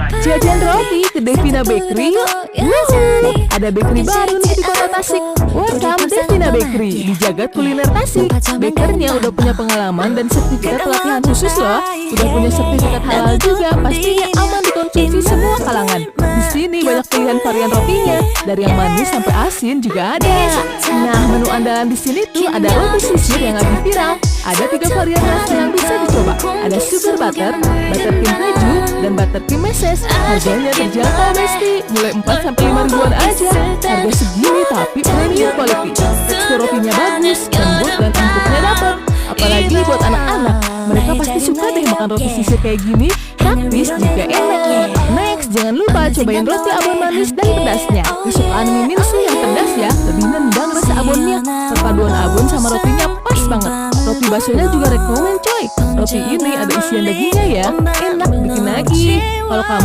Jajan roti ke Devina Bakery yuk. Wuhu, ada bakery baru nih di kota Tasik. Welcome Devina Bakery di jagat kuliner Tasik. Bakernya udah punya pengalaman dan sertifikat pelatihan khusus loh. Udah punya sertifikat halal juga, pastinya aman dikonsumsi semua kalangan. Di sini banyak pilihan varian rotinya, dari yang manis sampai asin juga ada. Nah, menu andalan di sini tuh ada roti sisir yang lagi viral. Ada 3 varian rasa yang bisa dicoba. Ada sugar butter, buttercream keju, dan buttercream meses. Harganya terjangkau Besti, mulai 4 sampai 5 ribuan aja. Harga segini tapi premium quality. Tekstur rotinya bagus, lembut dan empuknya dapet. Apalagi buat anak-anak, mereka pasti suka deh makan roti sisir kayak gini. Praktis juga enak. Next, jangan lupa cobain roti abon manis dan pedasnya. Kesukaan Mimin sih yang pedas ya, lebih nendang rasa abonnya. Perpaduan abon sama rotinya pas banget. Roti baksonya juga rekomen coy. Roti ini ada isian dagingnya ya, enak bikin lagi. Kalau kamu